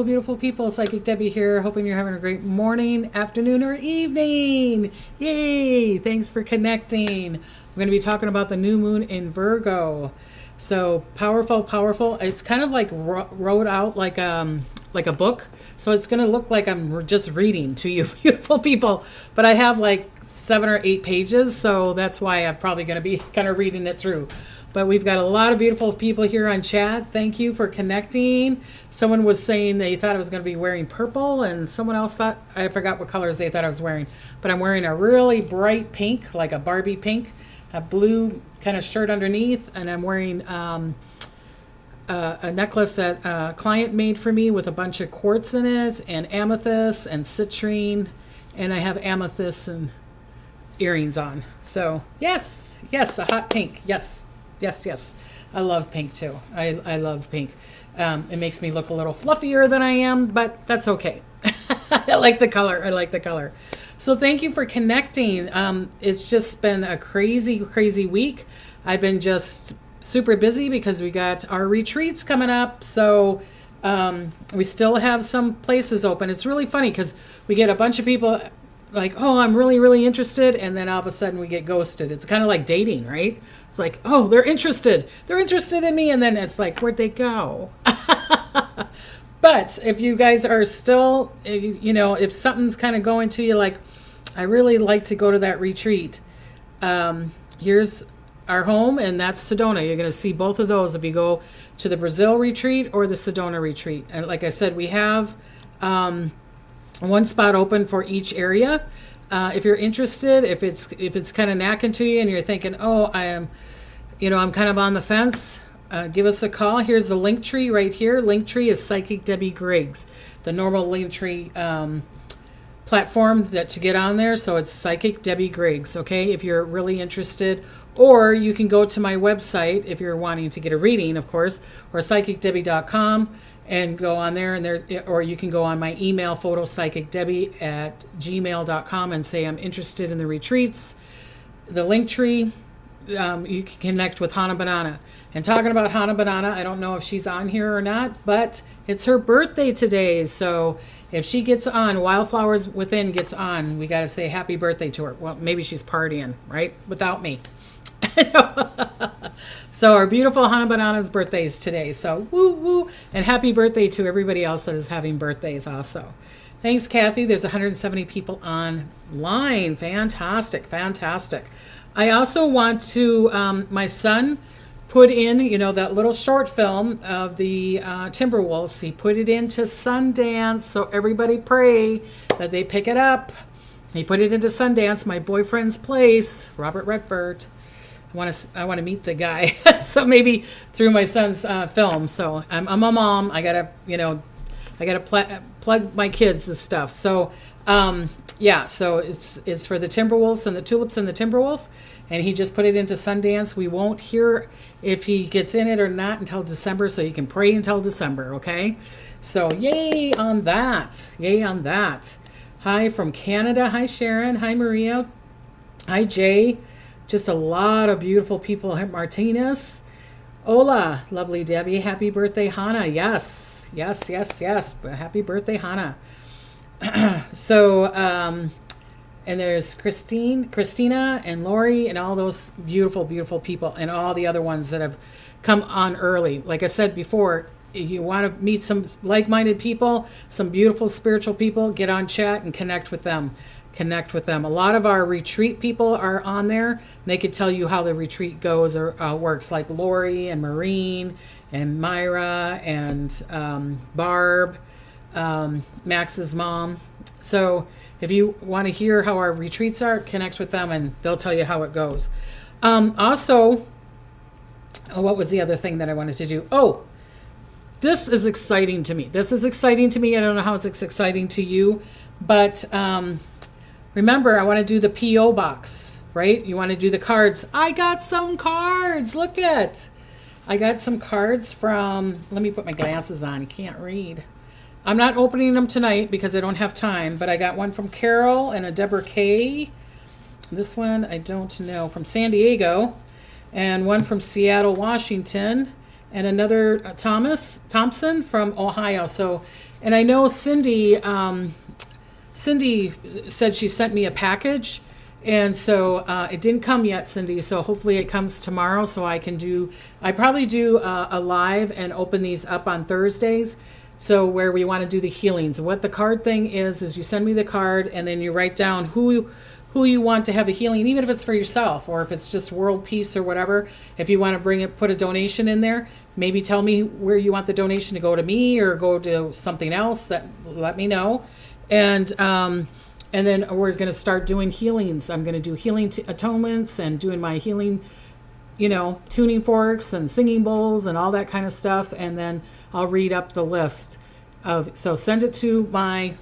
beautiful, beautiful people. Psychic Debbie here. Hoping you're having a great morning, afternoon, or evening. Yay! Thanks for connecting. We're going to be talking about the new moon in Virgo. So powerful, powerful. It's kind of like wrote out like a book. So it's going to look like I'm just reading to you, beautiful people. But I have like 7 or 8 pages, so that's why I'm probably going to be kind of reading it through. But we've got a lot of beautiful people here on chat. Thank you for connecting. Someone was saying they thought I was going to be wearing purple, and someone else thought, I forgot what colors they thought I was wearing. But I'm wearing a really bright pink, like a Barbie pink, a blue kind of shirt underneath, and I'm wearing a necklace that a client made for me with a bunch of quartz in it, and amethyst and citrine, and I have amethyst and earrings on. So yes, a hot pink, yes. Yes. I love pink too. I love pink. It makes me look a little fluffier than I am, but that's okay. I like the color. So thank you for connecting. It's just been a crazy, crazy week. I've been just super busy because we got our retreats coming up. So we still have some places open. It's really funny because we get a bunch of people like, oh, I'm really, really interested. And then all of a sudden we get ghosted. It's kind of like dating, right? It's like, oh, they're interested in me. And then it's like, where'd they go? But if you guys are still, if something's kind of going to you, like, I really like to go to that retreat. Here's our home, and that's Sedona. You're going to see both of those if you go to the Brazil retreat or the Sedona retreat. And like I said, we have one spot open for each area. If you're interested, if it's kind of knacking to you and you're thinking, oh, I'm kind of on the fence, give us a call. Here's the link tree right here. Link tree is Psychic Debbie Griggs, the normal link tree platform that to get on there. So it's Psychic Debbie Griggs. Okay, if you're really interested, or you can go to my website if you're wanting to get a reading, of course, or psychicdebbie.com. And go on there, or you can go on my email, photopsychicdebbie@gmail.com, and say I'm interested in the retreats. The link tree, you can connect with Hannah Banana. And talking about Hannah Banana, I don't know if she's on here or not, but it's her birthday today. So if she gets on, Wildflowers Within gets on, we got to say happy birthday to her. Well, maybe she's partying, right? Without me. So our beautiful Hannah Banana's birthday is today. So woo. And happy birthday to everybody else that is having birthdays also. Thanks, Kathy. There's 170 people online. Fantastic. I also want to, my son put in, that little short film of the Timberwolves. He put it into Sundance. So everybody pray that they pick it up. He put it into Sundance, my boyfriend's place, Robert Redford. I want to meet the guy. So maybe through my son's film. So I'm a mom. I gotta plug my kids and stuff. So so it's for the Timberwolves and the Tulips and the Timberwolf, and he just put it into Sundance. We won't hear if he gets in it or not until December. So you can pray until December. Okay. So yay on that. Hi from Canada. Hi Sharon. Hi Maria. Hi Jay. Just a lot of beautiful people. Martinez. Hola, lovely Debbie. Happy birthday, Hannah. Yes. Happy birthday, Hannah. So, and there's Christina and Lori and all those beautiful, beautiful people and all the other ones that have come on early. Like I said before, if you want to meet some like-minded people, some beautiful spiritual people, get on chat and connect with them. A lot of our retreat people are on there. They could tell you how the retreat goes or works, like Lori and Maureen and Myra and Barb, Max's mom. So if you want to hear how our retreats are, connect with them and they'll tell you how it goes. Also, what was the other thing that I wanted to do? Oh, this is exciting to me. I don't know how it's exciting to you, but remember, I want to do the P.O. box, right? You want to do the cards. I got some cards. Look at. I got some cards from, let me put my glasses on. You can't read. I'm not opening them tonight because I don't have time, but I got one from Carol and a Deborah K. This one, I don't know, from San Diego, and one from Seattle, Washington, and another Thompson from Ohio. So And I know Cindy said she sent me a package, and so it didn't come yet, Cindy. So hopefully it comes tomorrow, so I probably do a live and open these up on Thursdays. So where we want to do the healings. What the card thing is you send me the card, and then you write down who you want to have a healing, even if it's for yourself or if it's just world peace or whatever. If you want to put a donation in there, maybe tell me where you want the donation to go to me or go to something else. Let me know. And then we're going to start doing healings. I'm going to do healing atonements and doing my healing, tuning forks and singing bowls and all that kind of stuff. And then I'll read up the list so send it to my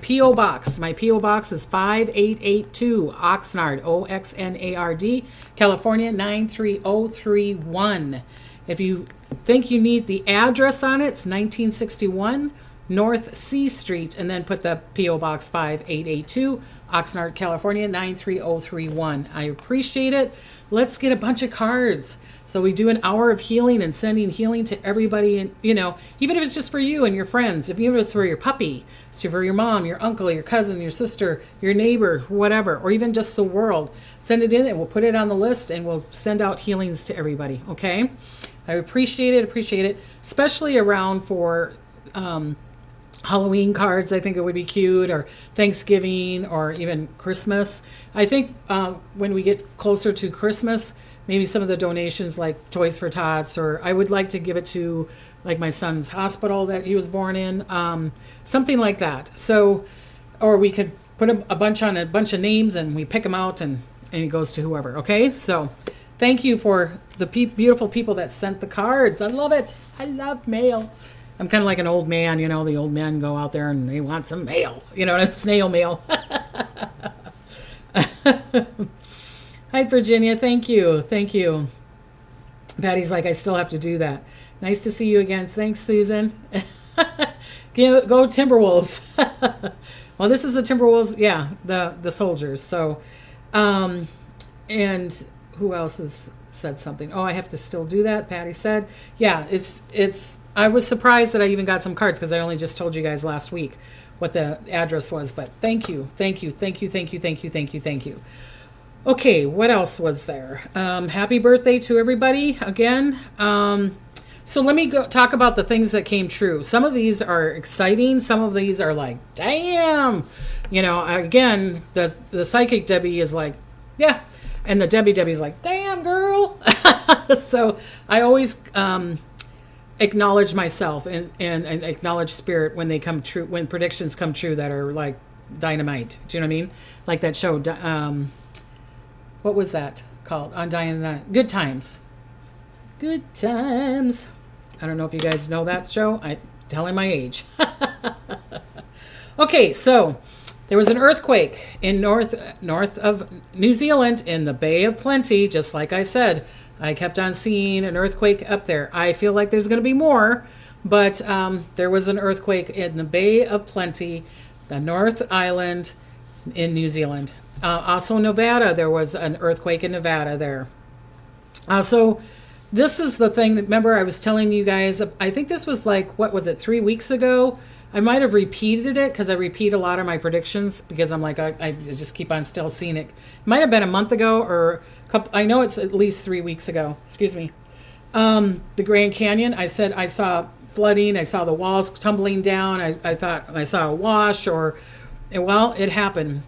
P.O. box. My P.O. box is 5882 Oxnard, Oxnard, California 93031. If you think you need the address on it, it's 1961 North C Street, and then put the P.O. Box 5882, Oxnard, California, 93031. I appreciate it. Let's get a bunch of cards. So we do an hour of healing and sending healing to everybody, and even if it's just for you and your friends, even if it's for your puppy, so for your mom, your uncle, your cousin, your sister, your neighbor, whatever, or even just the world, send it in and we'll put it on the list and we'll send out healings to everybody, okay? I appreciate it, especially around for Halloween cards. I think it would be cute, or Thanksgiving, or even Christmas. I think when we get closer to Christmas, maybe some of the donations like Toys for Tots, or I would like to give it to like my son's hospital that he was born in, something like that. So, or we could put a bunch on a bunch of names and we pick them out and it goes to whoever. Okay, so thank you for the beautiful people that sent the cards. I love it. I love mail. I'm kind of like an old man, the old men go out there and they want some mail, snail mail. Hi, Virginia. Thank you. Patty's like, I still have to do that. Nice to see you again. Thanks, Susan. Go Timberwolves. Well, this is the Timberwolves. Yeah, the soldiers. So, and who else has said something? Oh, I have to still do that. Patty said, yeah, it's, I was surprised that I even got some cards because I only just told you guys last week what the address was, but thank you. Okay, what else was there? Happy birthday to everybody again. So let me go talk about the things that came true. Some of these are exciting. Some of these are like, damn. Again, the psychic Debbie is like, yeah. And the Debbie's like, damn, girl. So I always acknowledge myself and acknowledge spirit when they come true, when predictions come true that are like dynamite. Do you know what I mean? Like that show, what was that called? On Dynamite. Good Times. I don't know if you guys know that show. I'm telling my age. Okay, so there was an earthquake in north of New Zealand in the Bay of Plenty, just like I said. I kept on seeing an earthquake up there. I feel like there's going to be more, but there was an earthquake in the Bay of Plenty, the North Island in New Zealand. Also Nevada, there was an earthquake in Nevada there. So this is the thing that, remember I was telling you guys, I think this was like, 3 weeks ago? I might have repeated it because I repeat a lot of my predictions because I'm like, I just keep on still seeing it. It might have been a month ago or I know it's at least 3 weeks ago. Excuse me. The Grand Canyon, I said I saw flooding. I saw the walls tumbling down. I thought I saw a wash well, it happened.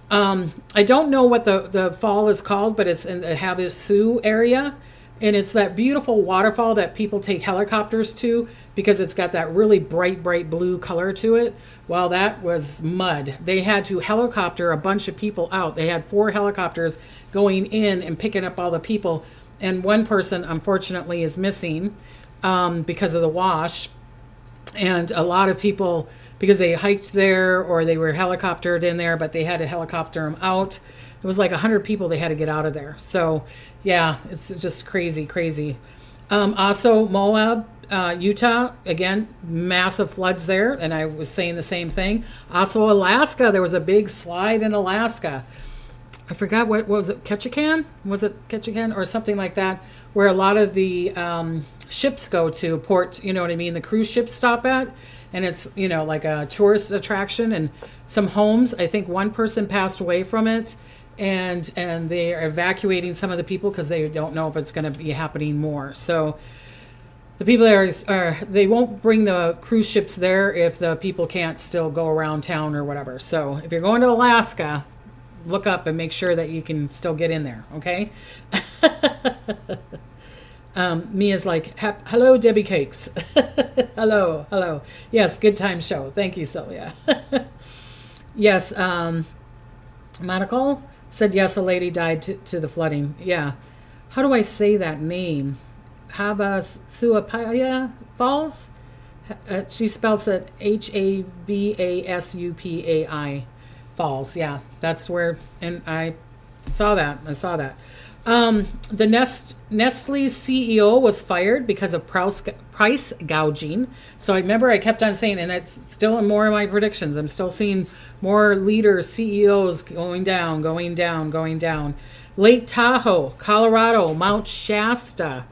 I don't know what the fall is called, but it's in the Havasu area. And it's that beautiful waterfall that people take helicopters to because it's got that really bright blue color to it. Well, that was mud. They had to helicopter a bunch of people out. They had 4 helicopters going in and picking up all the people. And one person, unfortunately, is missing because of the wash. And a lot of people, because they hiked there or they were helicoptered in there, but they had to helicopter them out. It was like 100 people they had to get out of there. So, yeah, it's just crazy. Also, Moab, Utah, again, massive floods there. And I was saying the same thing. Also, Alaska, there was a big slide in Alaska. I forgot what was it, Ketchikan? Was it Ketchikan or something like that? Where a lot of the ships go to port, you know what I mean? The cruise ships stop at. and it's, like a tourist attraction, and some homes, I think one person passed away from it, and they are evacuating some of the people because they don't know if it's going to be happening more. So the people there they won't bring the cruise ships there if the people can't still go around town or whatever. So if you're going to Alaska, look up and make sure that you can still get in there, okay? Mia's like, hello, Debbie Cakes. hello. Yes, good time show. Thank you, Sylvia. Yes, Monaco said, yes, a lady died to the flooding. Yeah. How do I say that name? Havasupai Falls? She spells it Havasupai Falls. Yeah, that's where, and I saw that. The Nestle CEO was fired because of price gouging. So I remember I kept on saying, and it's still in more of my predictions, I'm still seeing more leaders, CEOs going down. Lake Tahoe, Colorado, Mount Shasta,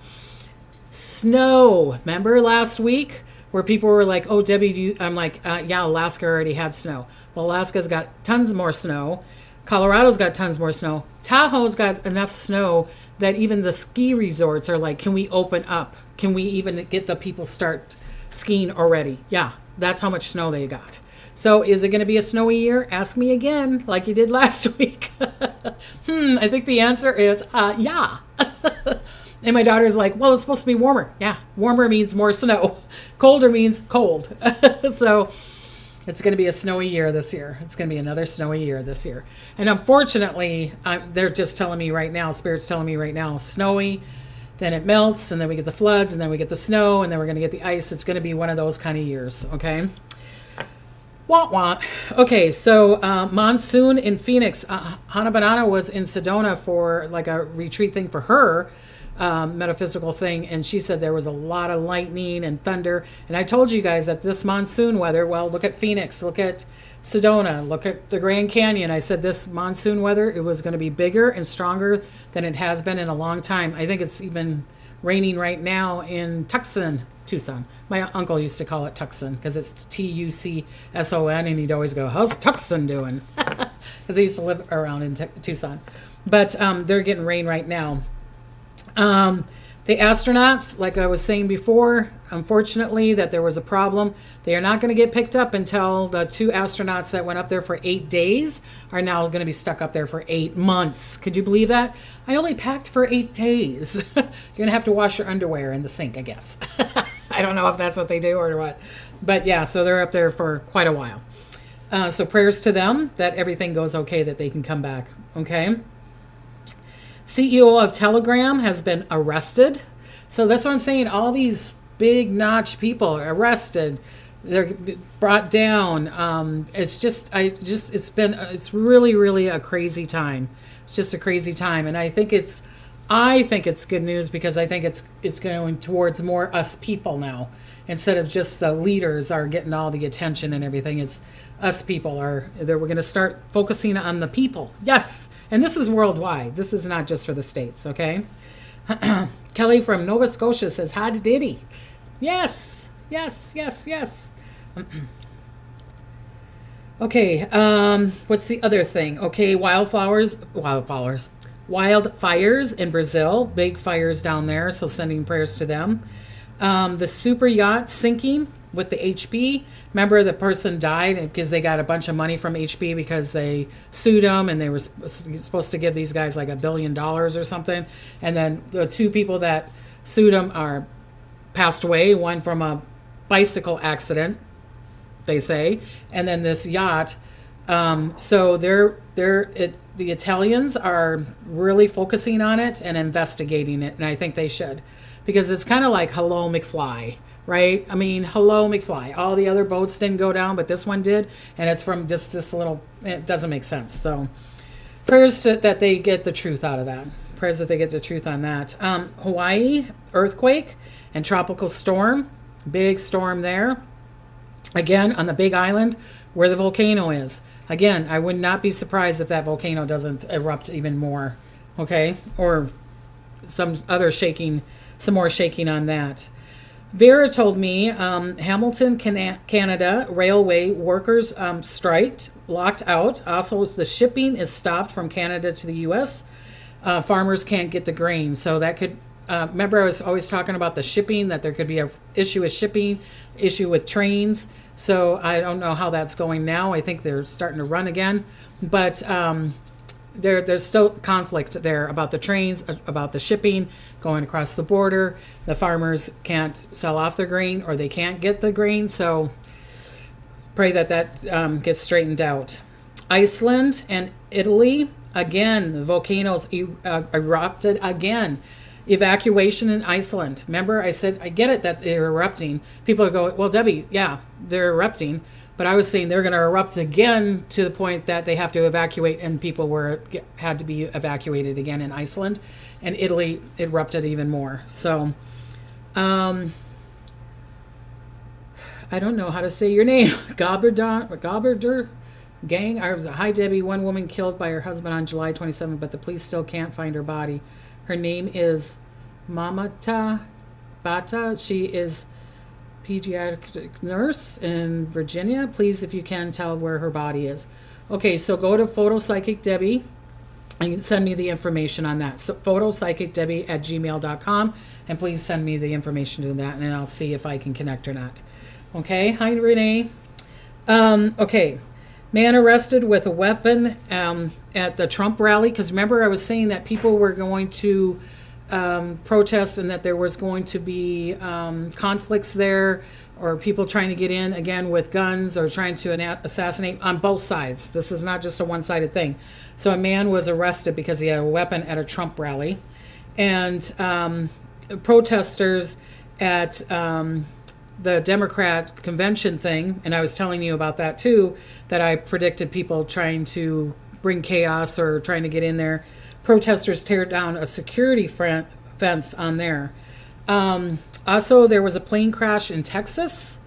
snow. Remember last week where people were like, oh, Debbie, I'm like, yeah, Alaska already had snow. Well, Alaska's got tons more snow. Colorado's got tons more snow. Tahoe's got enough snow that even the ski resorts are like, can we open up? Can we even get the people start skiing already? Yeah, that's how much snow they got. So is it going to be a snowy year? Ask me again, like you did last week. I think the answer is yeah. And my daughter's like, well, it's supposed to be warmer. Yeah, warmer means more snow. Colder means cold. So it's going to be a snowy year this year. It's going to be another snowy year this year. And unfortunately, they're just telling me right now, Spirit's telling me right now, snowy, then it melts, and then we get the floods, and then we get the snow, and then we're going to get the ice. It's going to be one of those kind of years, okay? Wah. Okay, so monsoon in Phoenix. Hannah Banana was in Sedona for like a retreat thing for her, metaphysical thing, and she said there was a lot of lightning and thunder. And I told you guys that this monsoon weather, well, look at Phoenix, look at Sedona, look at the Grand Canyon. I said this monsoon weather, it was going to be bigger and stronger than it has been in a long time. I think it's even raining right now in Tucson. My uncle used to call it Tucson because it's Tucson, and he'd always go, how's Tucson doing? Because he used to live around in Tucson. But they're getting rain right now. The astronauts, like I was saying before, unfortunately, that there was a problem. They are not going to get picked up until the 2 astronauts that went up there for 8 days are now going to be stuck up there for 8 months. Could you believe that? I only packed for 8 days. You're going to have to wash your underwear in the sink, I guess. I don't know if that's what they do or what. But yeah, so they're up there for quite a while. So prayers to them that everything goes okay, that they can come back. Okay. CEO of Telegram has been arrested. So that's what I'm saying. All these big notch people are arrested. They're brought down. It's really, really a crazy time. It's just a crazy time. And I think it's good news because I think it's going towards more us people now. Instead of just the leaders are getting all the attention and everything, it's us people we're going to start focusing on the people. Yes. And this is worldwide. This is not just for the States, okay? Kelly from Nova Scotia says, hi to Diddy. Yes. Okay, what's the other thing? Okay, wildfires in Brazil. Big fires down there, so sending prayers to them. The super yacht sinking with the HB. Remember, the person died because they got a bunch of money from HB because they sued them, and they were supposed to give these guys like $1 billion or something. And then the 2 people that sued them are passed away. One from a bicycle accident, they say, and then this yacht. So the Italians are really focusing on it and investigating it, and I think they should, because it's kind of like Hello McFly. Right? I mean, hello, McFly. All the other boats didn't go down, but this one did. And it's from just this little, it doesn't make sense. So prayers that they get the truth out of that. Prayers that they get the truth on that. Hawaii, earthquake and tropical storm. Big storm there. Again, on the big island where the volcano is. Again, I would not be surprised if that volcano doesn't erupt even more. Okay? Or some more shaking on that. Vera told me Hamilton, Canada railway workers striked, locked out. Also, the shipping is stopped from Canada to the U.S. Farmers can't get the grain. So that could, remember I was always talking about the shipping, that there could be a issue with shipping, issue with trains. So I don't know how that's going now. I think they're starting to run again. But there's still conflict there about the trains, about the shipping going across the border. The farmers can't sell off their grain, or they can't get the grain. So pray that gets straightened out. Iceland and Italy, again, the volcanoes erupted again. Evacuation in Iceland. Remember, I said, I get it that they're erupting. People are going, well, Debbie, yeah, they're erupting. But I was saying they're going to erupt again to the point that they have to evacuate, and people had to be evacuated again in Iceland, and Italy erupted even more. So, I don't know how to say your name. Goberder Gang. Hi, Debbie. One woman killed by her husband on July 27th, but the police still can't find her body. Her name is Mamata Bata. She is pediatric nurse in Virginia. Please, if you can, tell where her body is. Okay, so go to Photo Psychic Debbie and send me the information on that. So photopsychicdebbie@gmail.com, and please send me the information to that, and then I'll see if I can connect or not. Okay, hi Renee. Okay, man arrested with a weapon at the Trump rally, because remember I was saying that people were going to protest, and that there was going to be conflicts there, or people trying to get in again with guns, or trying to assassinate on both sides. This is not just a one-sided thing. So a man was arrested because he had a weapon at a Trump rally, and protesters at the Democrat convention thing, and I was telling you about that too, that I predicted people trying to bring chaos or trying to get in there. Protesters tear down a security fence on there. Also, there was a plane crash in Texas,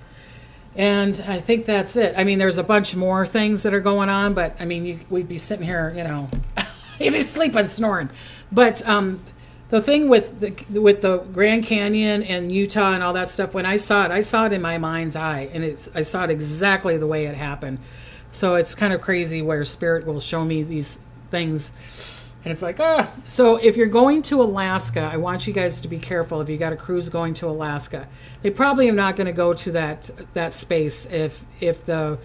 and I think that's it. I mean, there's a bunch more things that are going on, but I mean, we'd be sitting here, you'd be sleeping, snoring. But the thing with the Grand Canyon and Utah and all that stuff, when I saw it in my mind's eye, and I saw it exactly the way it happened. So it's kind of crazy where Spirit will show me these things. And it's like, So if you're going to Alaska, I want you guys to be careful. If you got a cruise going to Alaska, they probably are not going to go to that space if the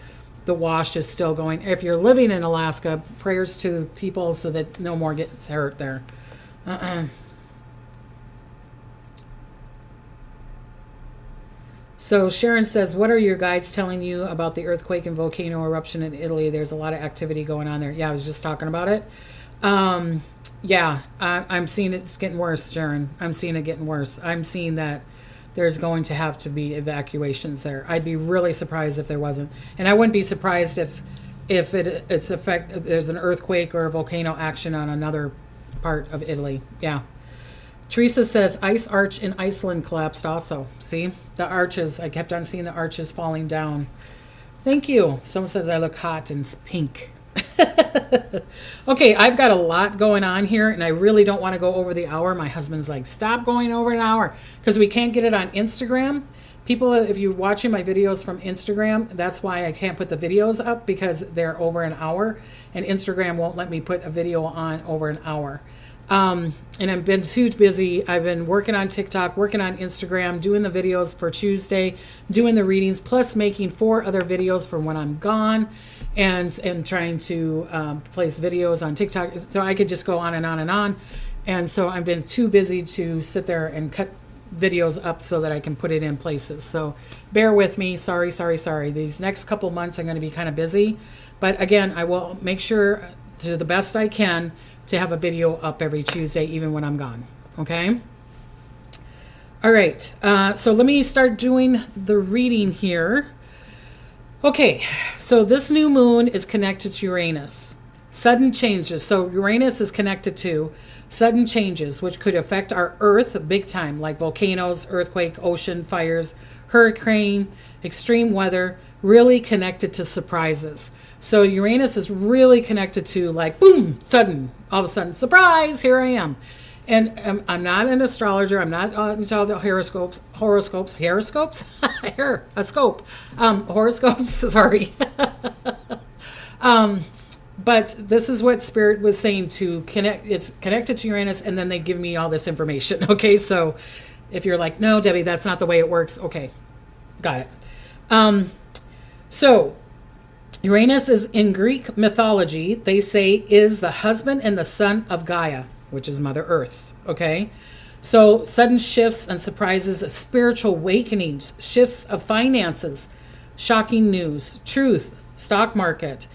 wash is still going. If you're living in Alaska, prayers to people so that no more gets hurt there. So Sharon says, what are your guides telling you about the earthquake and volcano eruption in Italy? There's a lot of activity going on there. Yeah, I was just talking about it. I'm seeing it's getting worse, Sharon. I'm seeing it getting worse. I'm seeing that there's going to have to be evacuations there. I'd be really surprised if there wasn't. And I wouldn't be surprised if there's an earthquake or a volcano action on another part of Italy. Yeah. Teresa says ice arch in Iceland collapsed also. See? The arches. I kept on seeing the arches falling down. Thank you. Someone says I look hot and pink. Okay, I've got a lot going on here, and I really don't want to go over the hour. My husband's like, stop going over an hour, because we can't get it on Instagram. People, if you're watching my videos from Instagram, that's why I can't put the videos up, because they're over an hour, and Instagram won't let me put a video on over an hour. And I've been too busy. I've been working on TikTok, working on Instagram, doing the videos for Tuesday, doing the readings, plus making 4 other videos for when I'm gone, and trying to place videos on TikTok. So I could just go on and on and on. And so I've been too busy to sit there and cut videos up so that I can put it in places. So bear with me. Sorry. These next couple months I'm going to be kind of busy. But again, I will make sure to the best I can to have a video up every Tuesday, even when I'm gone. Okay? All right. So let me start doing the reading here. Okay. So this new moon is connected to Uranus. Sudden changes. So Uranus is connected to sudden changes, which could affect our Earth big time, like volcanoes, earthquake, ocean, fires, hurricane, extreme weather, really connected to surprises. So Uranus is really connected to, like, boom, sudden, all of a sudden, surprise, here I am. And I'm not an astrologer. I'm not into all the horoscopes. Horoscopes. Sorry. But this is what Spirit was saying to connect. It's connected to Uranus, and then they give me all this information. Okay, so if you're like, no, Debbie, that's not the way it works. Okay, got it. So Uranus is in Greek mythology, they say, is the husband and the son of Gaia, which is Mother Earth. Okay, so sudden shifts and surprises, spiritual awakenings, shifts of finances, shocking news, truth, stock market.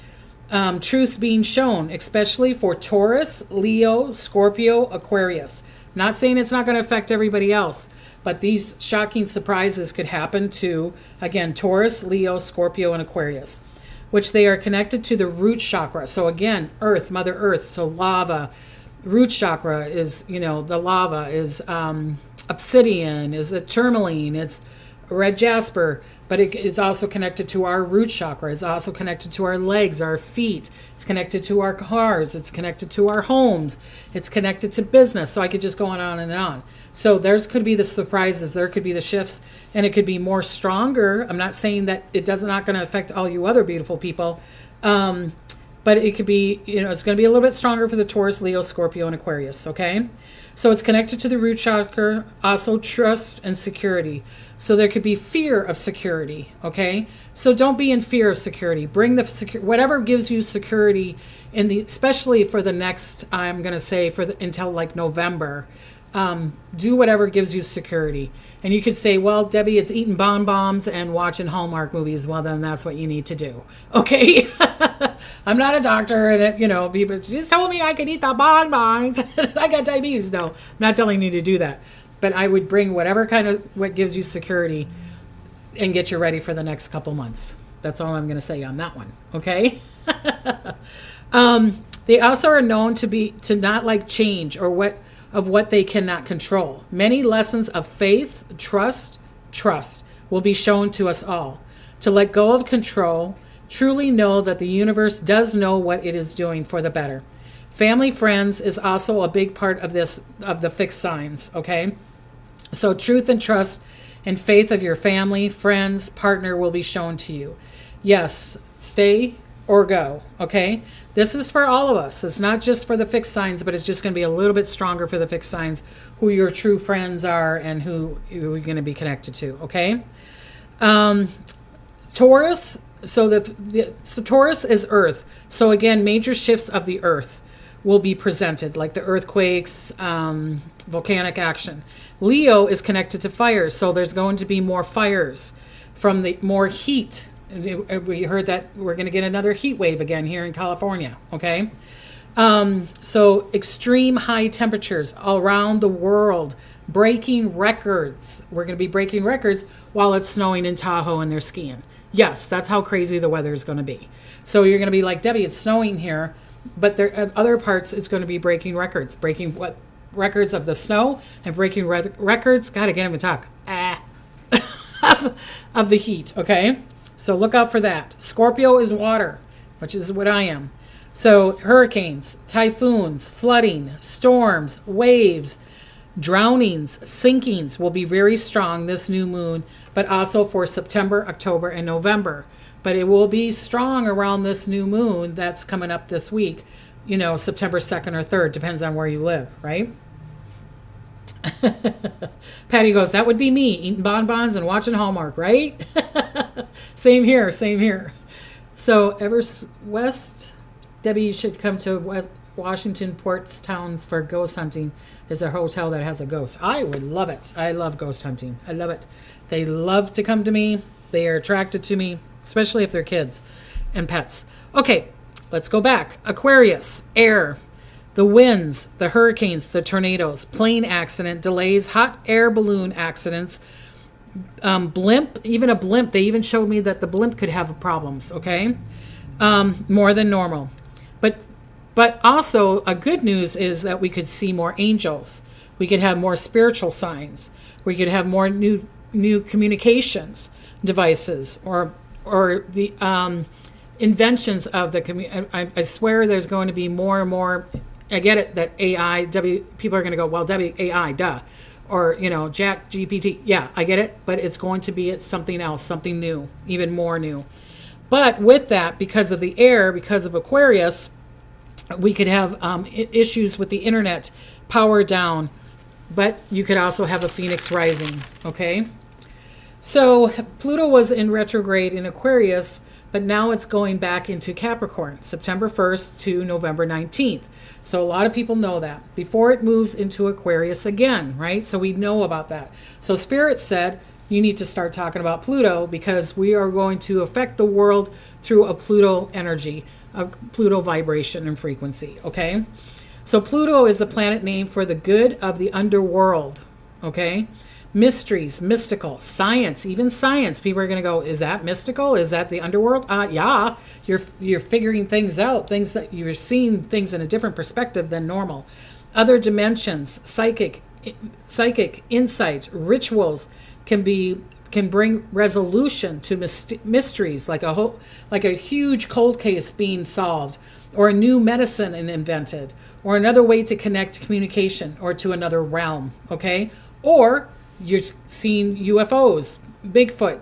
Truths being shown, especially for Taurus, Leo, Scorpio, Aquarius. Not saying it's not going to affect everybody else, but these shocking surprises could happen to, again, Taurus, Leo, Scorpio, and Aquarius, which they are connected to the root chakra. So again, Earth, Mother Earth, so lava. Root chakra is, the lava is obsidian, is a tourmaline, it's red jasper, but it is also connected to our root chakra. It's also connected to our legs, our feet. It's connected to our cars. It's connected to our homes. It's connected to business. So I could just go on and on. So there's could be the surprises. There could be the shifts, and it could be more stronger. I'm not saying that not going to affect all you other beautiful people, but it could be, it's going to be a little bit stronger for the Taurus, Leo, Scorpio, and Aquarius. Okay, so it's connected to the root chakra, also trust and security. So there could be fear of security, okay? So don't be in fear of security. Bring the whatever gives you security especially for the next, I'm going to say until like November. Do whatever gives you security. And you could say, well, Debbie, it's eating bonbons and watching Hallmark movies. Well, then that's what you need to do. Okay. I'm not a doctor, and people just told me I could eat the bonbons. I got diabetes. No, I'm not telling you to do that. But I would bring whatever kind of what gives you security and get you ready for the next couple months. That's all I'm going to say on that one. Okay. They also are known to not like change or what they cannot control. Many lessons of faith, trust will be shown to us all. To let go of control, truly know that the universe does know what it is doing for the better. Family, friends is also a big part of the fixed signs, okay? So truth and trust and faith of your family, friends, partner will be shown to you. Yes, stay or go, okay? This is for all of us. It's not just for the fixed signs, but it's just going to be a little bit stronger for the fixed signs, who your true friends are and who you're going to be connected to, okay? Taurus, so Taurus is Earth. So again, major shifts of the Earth will be presented, like the earthquakes, volcanic action. Leo is connected to fires, so there's going to be more fires from the more heat. We heard that we're going to get another heat wave again here in California, okay? So extreme high temperatures around the world, breaking records. We're going to be breaking records while it's snowing in Tahoe and they're skiing. Yes, that's how crazy the weather is going to be. So you're going to be like, Debbie, it's snowing here, but there at other parts it's going to be breaking records, records of the snow and breaking records. God, I can't even talk. Of the heat, okay? So look out for that. Scorpio is water, which is what I am. So hurricanes, typhoons, flooding, storms, waves, drownings, sinkings will be very strong this new moon, but also for September, October, and November. But it will be strong around this new moon that's coming up this week, September 2nd or 3rd, depends on where you live, right? Patty goes, that would be me, eating bonbons and watching Hallmark, right? Same here. So West, Debbie, you should come to Washington Ports Towns for ghost hunting. There's a hotel that has a ghost. I would love it. I love ghost hunting. I love it. They love to come to me. They are attracted to me, especially if they're kids and pets. Okay, let's go back. Aquarius, air. The winds, the hurricanes, the tornadoes, plane accident, delays, hot air balloon accidents, blimp, even a blimp. They even showed me that the blimp could have problems, okay? More than normal. But also a good news is that we could see more angels. We could have more spiritual signs. We could have more new communications devices or the inventions of the community. I swear there's going to be more and more I get it that AI, people are going to go, well, Debbie, AI, duh. Or, Jack GPT. Yeah, I get it. But it's going to be something else, something new, even more new. But with that, because of the air, because of Aquarius, we could have issues with the internet, power down. But you could also have a Phoenix rising, okay? So Pluto was in retrograde in Aquarius, but now it's going back into Capricorn, September 1st to November 19th. So a lot of people know that before it moves into Aquarius again, right? So we know about that. So Spirit said, you need to start talking about Pluto because we are going to affect the world through a Pluto energy, a Pluto vibration and frequency, okay? So Pluto is the planet name for the good of the underworld, okay? Mysteries, mystical, science, even science. People are going to go, is that mystical? Is that the underworld? Yeah, you're figuring things out, things that you're seeing things in a different perspective than normal. Other dimensions, psychic insights, rituals can bring resolution to mysteries, like a huge cold case being solved, or a new medicine invented, or another way to connect communication or to another realm, okay? Or you're seeing UFOs, Bigfoot,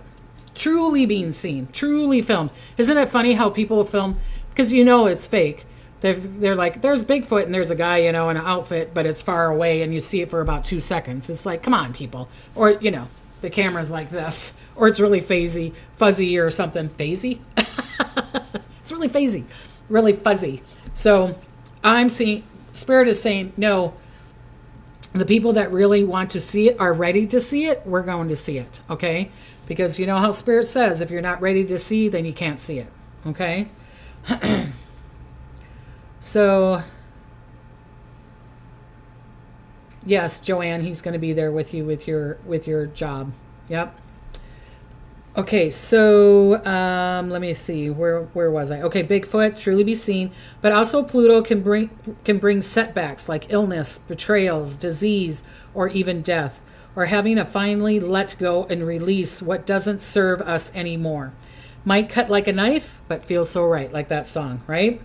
truly being seen, truly filmed. Isn't it funny how people film? Because it's fake. They're like, there's Bigfoot and there's a guy, in an outfit, but it's far away and you see it for about 2 seconds. It's like, come on, people. Or, the camera's like this. Or it's really fuzzy or something. Phasey? It's really phasey, really fuzzy. So I'm seeing, Spirit is saying, no, the people that really want to see it are ready to see it. We're going to see it, okay? Because you know how Spirit says, if you're not ready to see, then you can't see it, okay? So, yes, Joanne, he's going to be there with you with your job. Yep. Okay, so let me see. Where was I? Okay, Bigfoot, truly be seen, but also Pluto can bring setbacks like illness, betrayals, disease, or even death, or having to finally let go and release what doesn't serve us anymore. Might cut like a knife, but feels so right, like that song, right?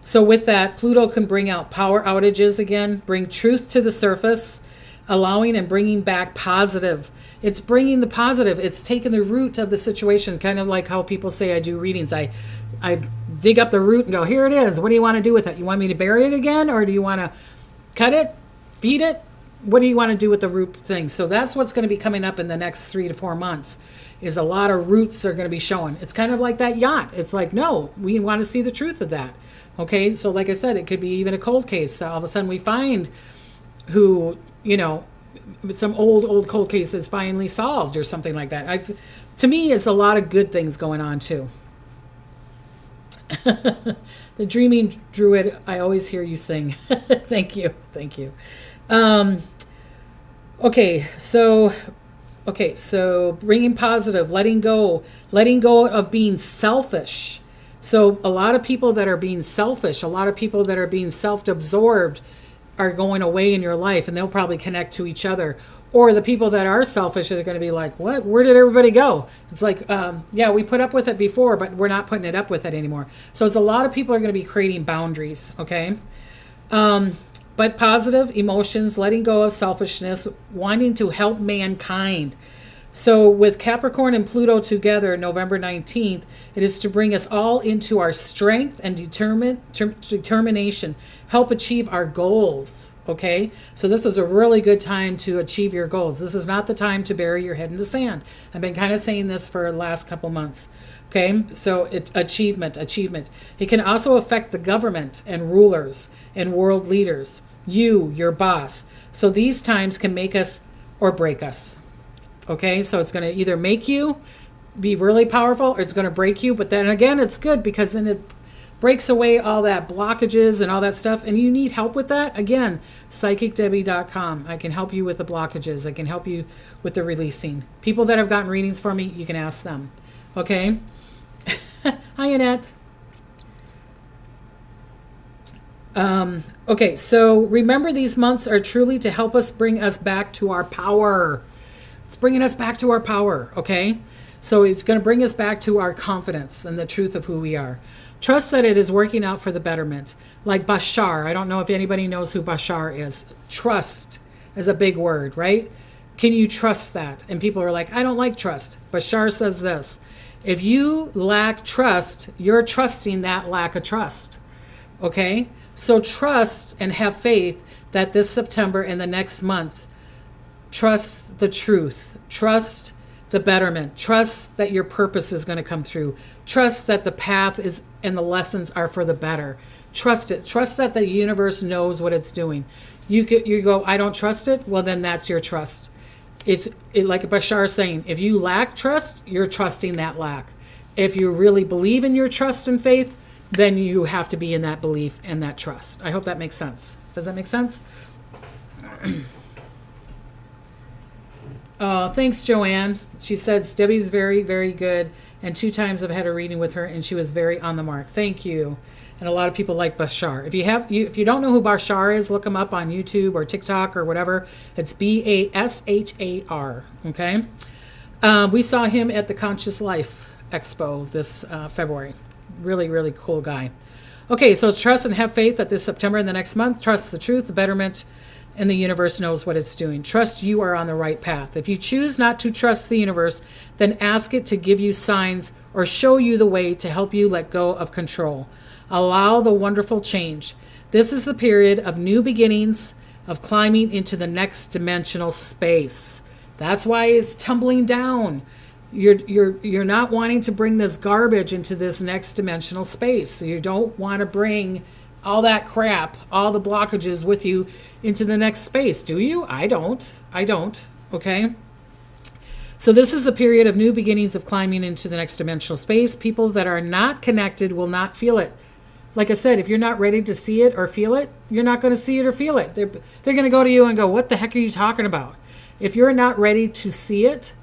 So with that, Pluto can bring out power outages again, bring truth to the surface, allowing and bringing back positive. It's bringing the positive. It's taking the root of the situation, kind of like how people say I do readings. I dig up the root and go, here it is. What do you want to do with it? You want me to bury it again? Or do you want to cut it, feed it? What do you want to do with the root thing? So that's what's going to be coming up in the next 3 to 4 months, is a lot of roots are going to be showing. It's kind of like that yacht. It's like, no, we want to see the truth of that. Okay, so like I said, it could be even a cold case. All of a sudden we find who, some old cold case is finally solved or something like that. To me, it's a lot of good things going on too. The Dreaming Druid, I always hear you sing. Thank you. Okay, so bringing positive, letting go of being selfish. So a lot of people that are being selfish, a lot of people that are being self-absorbed are going away in your life, and they'll probably connect to each other. Or the people that are selfish are going to be like, what? Where did everybody go? It's like, yeah, we put up with it before, but we're not putting it up with it anymore. So it's a lot of people are going to be creating boundaries, okay? But positive emotions, letting go of selfishness, wanting to help mankind. So with Capricorn and Pluto together, November 19th, it is to bring us all into our strength and determination, help achieve our goals, okay? So this is a really good time to achieve your goals. This is not the time to bury your head in the sand. I've been kind of saying this for the last couple months, okay? So achievement. It can also affect the government and rulers and world leaders, your boss. So these times can make us or break us. Okay, so it's going to either make you be really powerful or it's going to break you. But then again, it's good because then it breaks away all that blockages and all that stuff. And you need help with that. Again, psychicdebbie.com. I can help you with the blockages. I can help you with the releasing. People that have gotten readings for me, you can ask them. Okay. Hi, Annette. Okay, so remember these months are truly to help us bring us back to our power. It's bringing us back to our power, okay? So it's going to bring us back to our confidence and the truth of who we are. Trust that it is working out for the betterment. Like Bashar. I don't know if anybody knows who Bashar is. Trust is a big word, right? Can you trust that? And people are like, I don't like trust. Bashar says this. If you lack trust, you're trusting that lack of trust. Okay? So trust and have faith that this September and the next months, trust the truth. Trust the betterment. Trust that your purpose is going to come through. Trust that the path is and the lessons are for the better. Trust it. Trust that the universe knows what it's doing. You go, I don't trust it. Well, then that's your trust. It's like Bashar saying, if you lack trust, you're trusting that lack. If you really believe in your trust and faith, then you have to be in that belief and that trust. I hope that makes sense. Does that make sense? Thanks, Joanne. She says, Debbie's very, very good. And 2 times I've had a reading with her, and she was very on the mark. Thank you. And a lot of people like Bashar. If you don't know who Bashar is, look him up on YouTube or TikTok or whatever. It's Bashar. Okay. We saw him at the Conscious Life Expo this February. Really, really cool guy. Okay, so trust and have faith that this September and the next month, trust the truth, the betterment, and the universe knows what it's doing. Trust you are on the right path. If you choose not to trust the universe, then ask it to give you signs or show you the way to help you let go of control. Allow the wonderful change. This is the period of new beginnings, of climbing into the next dimensional space. That's why it's tumbling down. You're not wanting to bring this garbage into this next dimensional space. So you don't want to bring all that crap, all the blockages with you into the next space, do you? I don't. Okay. So this is the period of new beginnings, of climbing into the next dimensional space. People that are not connected will not feel it. Like I said, if you're not ready to see it or feel it, you're not going to see it or feel it. They're going to go to you and go, what the heck are you talking about? If you're not ready to see it,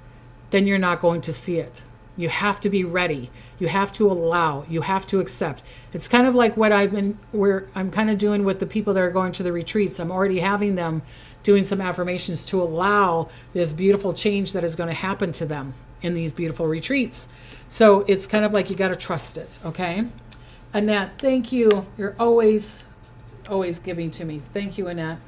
then you're not going to see it. You have to be ready. You have to allow. You have to accept. It's kind of like what I'm kind of doing with the people that are going to the retreats. I'm already having them doing some affirmations to allow this beautiful change that is going to happen to them in these beautiful retreats. So it's kind of like you got to trust it, okay? Annette, thank you. You're always giving to me. Thank you, Annette.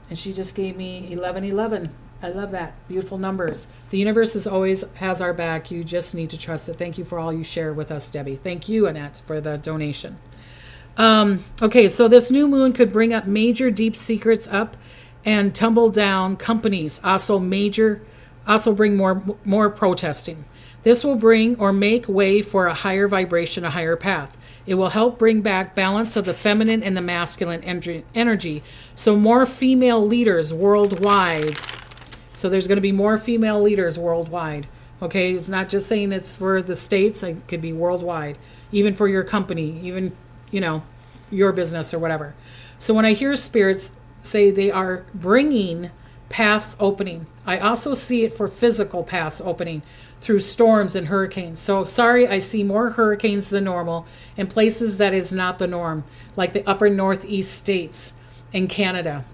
And she just gave me 1111. I love that. Beautiful numbers. The universe always has our back. You just need to trust it. Thank you for all you share with us, Debbie. Thank you, Annette, for the donation. Okay, so this new moon could bring up major deep secrets up and tumble down companies. Also bring more protesting. This will bring or make way for a higher vibration, a higher path. It will help bring back balance of the feminine and the masculine energy. So more female leaders worldwide. So there's going to be more female leaders worldwide. Okay, it's not just saying it's for the States. It could be worldwide, even for your company, even, your business or whatever. So when I hear spirits say they are bringing paths opening, I also see it for physical paths opening through storms and hurricanes. So sorry, I see more hurricanes than normal in places that is not the norm, like the upper northeast states in Canada.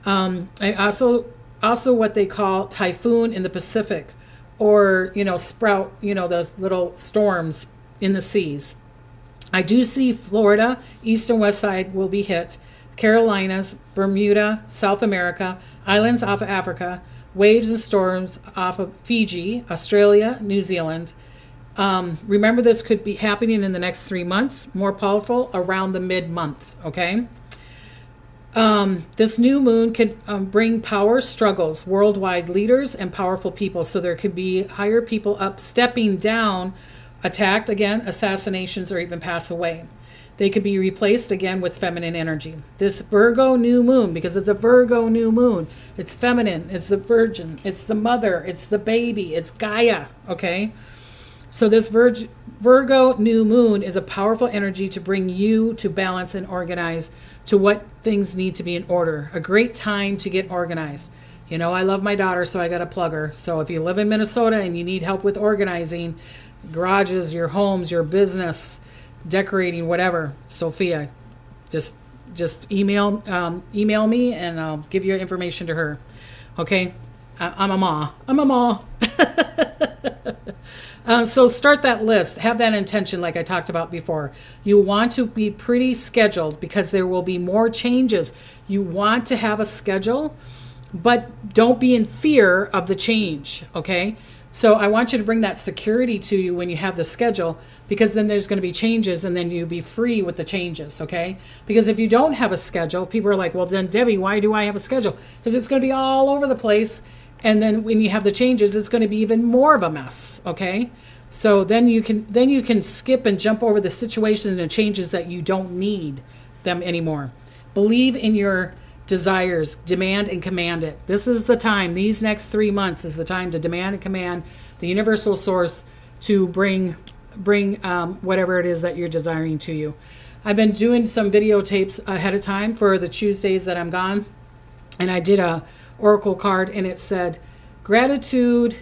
I also what they call typhoon in the Pacific, or, sprout, those little storms in the seas. I do see Florida, east and west side will be hit, Carolinas, Bermuda, South America, islands off of Africa, waves and storms off of Fiji, Australia, New Zealand. Remember, this could be happening in the next 3 months, more powerful around the mid-month, okay? This new moon can bring power struggles, worldwide leaders and powerful people. So there could be higher people up, stepping down, attacked again, assassinations, or even pass away. They could be replaced again with feminine energy. This Virgo new moon, because it's a Virgo new moon, it's feminine, it's the virgin, it's the mother, it's the baby, it's Gaia, okay? So this Virgo new moon is a powerful energy to bring you to balance and organize to what things need to be in order. A great time to get organized. I love my daughter, so I got to plug her. So if you live in Minnesota and you need help with organizing garages, your homes, your business, decorating, whatever, Sophia, just email me and I'll give your information to her. Okay? I'm a ma. So start that list. Have that intention like I talked about before. You want to be pretty scheduled because there will be more changes. You want to have a schedule, but don't be in fear of the change, okay? So I want you to bring that security to you when you have the schedule, because then there's going to be changes and then you'll be free with the changes, okay? Because if you don't have a schedule, people are like, well, then Debbie, why do I have a schedule? Because it's going to be all over the place. And then when you have the changes, it's going to be even more of a mess, okay? So then you can skip and jump over the situations and changes that you don't need them anymore. Believe in your desires, demand and command it. This is the time, these next 3 months is the time to demand and command the universal source to bring whatever it is that you're desiring to you. I've been doing some videotapes ahead of time for the Tuesdays that I'm gone, and I did a oracle card, and it said gratitude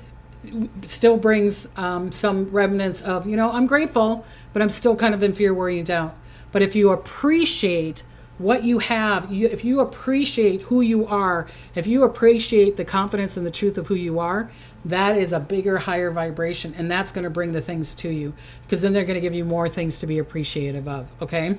still brings some remnants of, I'm grateful, but I'm still kind of in fear, worry, and doubt. But if you appreciate what you have, if you appreciate who you are, if you appreciate the confidence and the truth of who you are, that is a bigger, higher vibration, and that's going to bring the things to you, because then they're going to give you more things to be appreciative of, okay?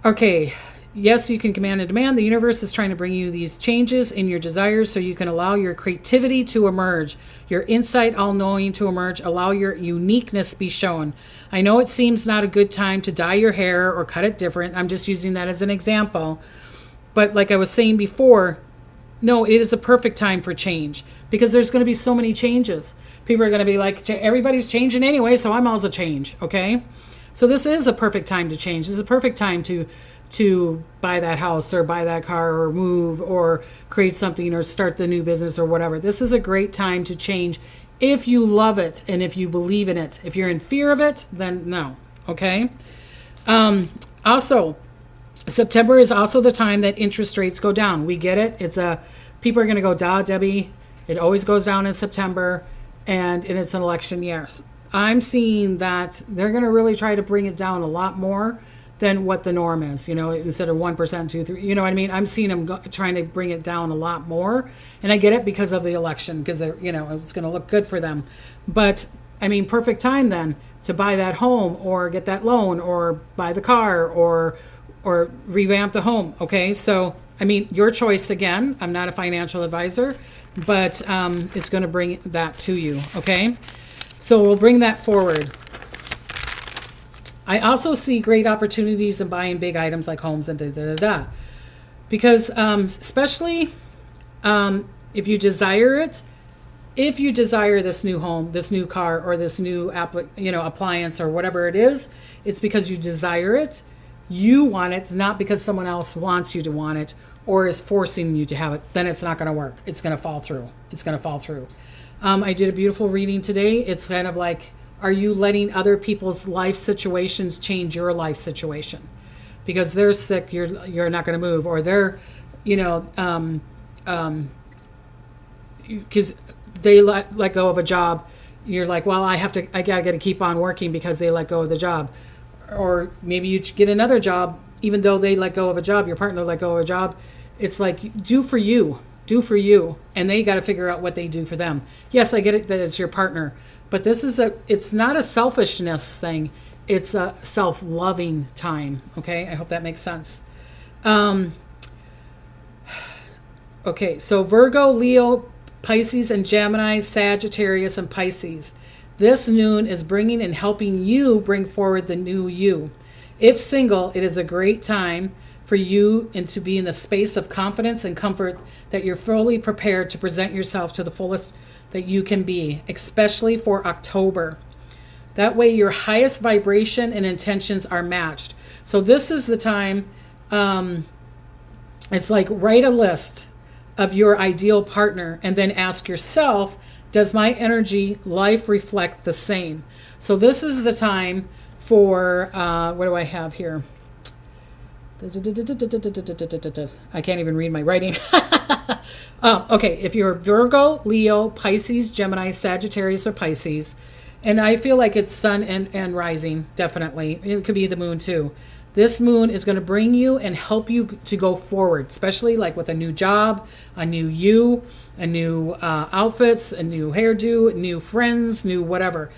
Okay. Yes, you can command and demand. The universe is trying to bring you these changes in your desires so you can allow your creativity to emerge, your insight, all-knowing to emerge, allow your uniqueness be shown. I know it seems not a good time to dye your hair or cut it different. I'm just using that as an example. But like I was saying before, no, it is a perfect time for change, because there's going to be so many changes. People are going to be like, everybody's changing anyway, so I might as well change, okay? So this is a perfect time to change. This is a perfect time to buy that house or buy that car or move or create something or start the new business or whatever. This is a great time to change if you love it and if you believe in it. If you're in fear of it, then no, okay? Also, September is also the time that interest rates go down. We get it. People are going to go, duh, Debbie. It always goes down in September, and it's an election year. I'm seeing that they're going to really try to bring it down a lot more than what the norm is, instead of 1%, 2, 3, you know what I mean? I'm seeing them trying to bring it down a lot more. And I get it because of the election, because, it's going to look good for them. But, perfect time then to buy that home or get that loan or buy the car or revamp the home, okay? So, your choice again. I'm not a financial advisor, but it's going to bring that to you, okay? So we'll bring that forward. I also see great opportunities in buying big items like homes and da-da-da-da. Because especially if you desire it, if you desire this new home, this new car, or this new appliance or whatever it is, it's because you desire it. You want it, not because someone else wants you to want it or is forcing you to have it. Then it's not going to work. It's going to fall through. It's going to fall through. I did a beautiful reading today. It's kind of like, are you letting other people's life situations change your life situation? Because they're sick, you're not going to move, or they're, because they let go of a job. You're like, well, I gotta keep on working because they let go of the job. Or maybe you get another job, even though they let go of a job, your partner let go of a job. It's like, do for you, and they got to figure out what they do for them. Yes, I get it that it's your partner. But it's not a selfishness thing. It's a self-loving time. Okay, I hope that makes sense. Okay, so Virgo, Leo, Pisces, and Gemini, Sagittarius, and Pisces. This noon is bringing and helping you bring forward the new you. If single, it is a great time for you and to be in the space of confidence and comfort that you're fully prepared to present yourself to the fullest that you can be, especially for October. That way your highest vibration and intentions are matched. So this is the time, it's like write a list of your ideal partner and then ask yourself, does my energy life reflect the same? So this is the time for, what do I have here? I can't even read my writing. Okay, if you're Virgo, Leo, Pisces, Gemini, Sagittarius, or Pisces, and I feel like it's sun and rising, definitely. It could be the moon too. This moon is going to bring you and help you to go forward, especially like with a new job, a new you, a new outfits, a new hairdo, new friends, new whatever.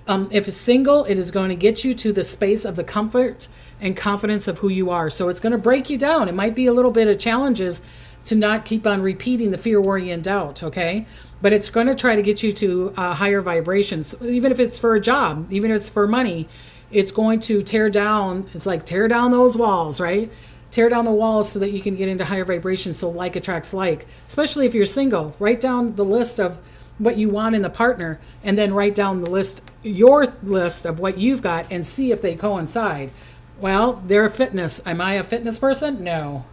If it's single, it is going to get you to the space of the comfort and confidence of who you are. So it's going to break you down. It might be a little bit of challenges to not keep on repeating the fear, worry, and doubt, okay? But it's going to try to get you to higher vibrations. Even if it's for a job, even if it's for money, it's going to tear down. It's like tear down those walls, right? Tear down the walls so that you can get into higher vibrations. So like attracts like, especially if you're single. Write down the list of what you want in the partner, and then write down the list, your list of what you've got, and see if they coincide. Well, they're a fitness. Am I a fitness person? No.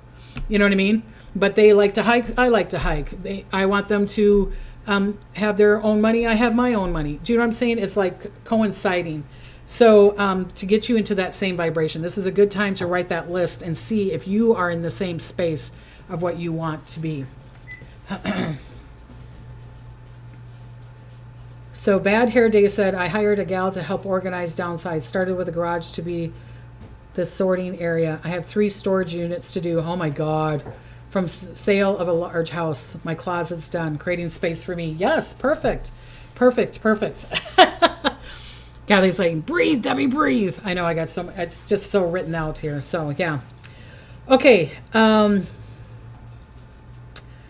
You know what I mean? But they like to hike. I like to hike. I want them to have their own money. I have my own money. Do you know what I'm saying? It's like coinciding. So to get you into that same vibration, this is a good time to write that list and see if you are in the same space of what you want to be. So Bad Hair Day said, I hired a gal to help organize downside. Started with a garage to be the sorting area. I have 3 storage units to do. Oh my God. From sale of a large house. My closet's done. Creating space for me. Yes, perfect. Perfect, perfect. Kathy's like, breathe, Debbie, breathe. I know I got so, it's just so written out here. So yeah. Okay.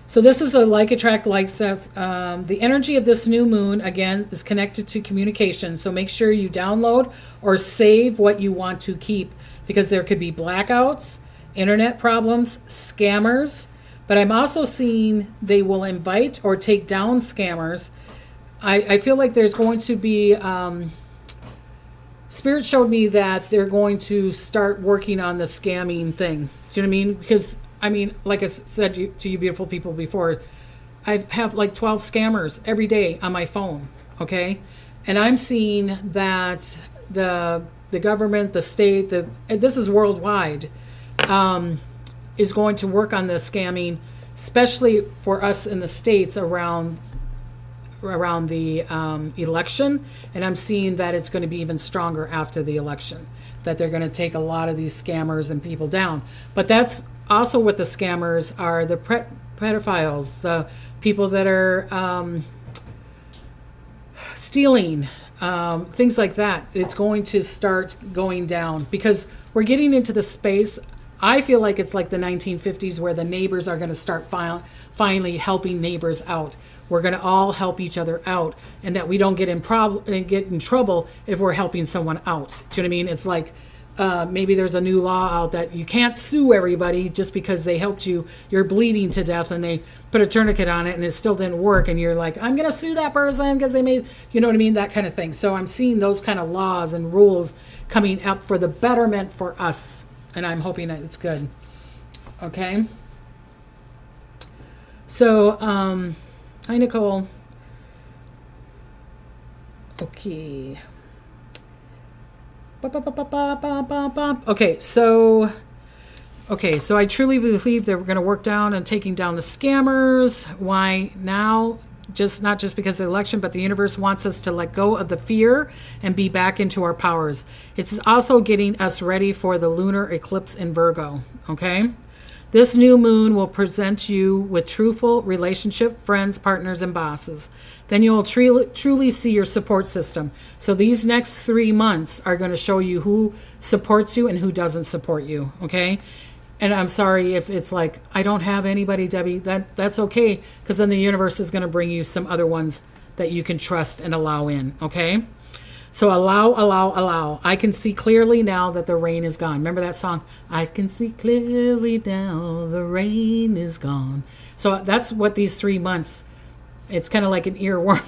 So this is a like attract like sense. The energy of this new moon, again, is connected to communication. So make sure you download or save what you want to keep, because there could be blackouts, internet problems, scammers. But I'm also seeing they will invite or take down scammers. I feel like there's going to be, Spirit showed me that they're going to start working on the scamming thing. Do you know what I mean? Because I mean, like I said to you beautiful people before, I have like 12 scammers every day on my phone, okay? And I'm seeing that the government, the state, this is worldwide, is going to work on the scamming, especially for us in the States around the election. And I'm seeing that it's going to be even stronger after the election, that they're going to take a lot of these scammers and people down. But that's also what the scammers are, the pedophiles, the people that are stealing, things like that. It's going to start going down because we're getting into the space. I feel like it's like the 1950s where the neighbors are going to start finally helping neighbors out. We're going to all help each other out, and that we don't get in trouble if we're helping someone out. Do you know what I mean? It's like maybe there's a new law out that you can't sue everybody just because they helped you. You're bleeding to death and they put a tourniquet on it and it still didn't work. And you're like, I'm going to sue that person because they made, you know what I mean? That kind of thing. So I'm seeing those kind of laws and rules coming up for the betterment for us. And I'm hoping that it's good. Okay. So, hi, Nicole. Okay. Okay, so I truly believe that we're going to work down on taking down the scammers. Why now? Not just because of the election, but the universe wants us to let go of the fear and be back into our powers. It's also getting us ready for the lunar eclipse in Virgo, okay? This new moon will present you with truthful relationship, friends, partners, and bosses. Then you'll truly see your support system. So these next 3 months are going to show you who supports you and who doesn't support you, okay? And I'm sorry if it's like, I don't have anybody, Debbie. That's okay, because then the universe is going to bring you some other ones that you can trust and allow in, okay? So allow. I can see clearly now that the rain is gone. Remember that song? I can see clearly now the rain is gone. So that's what these 3 months, it's kind of like an earworm.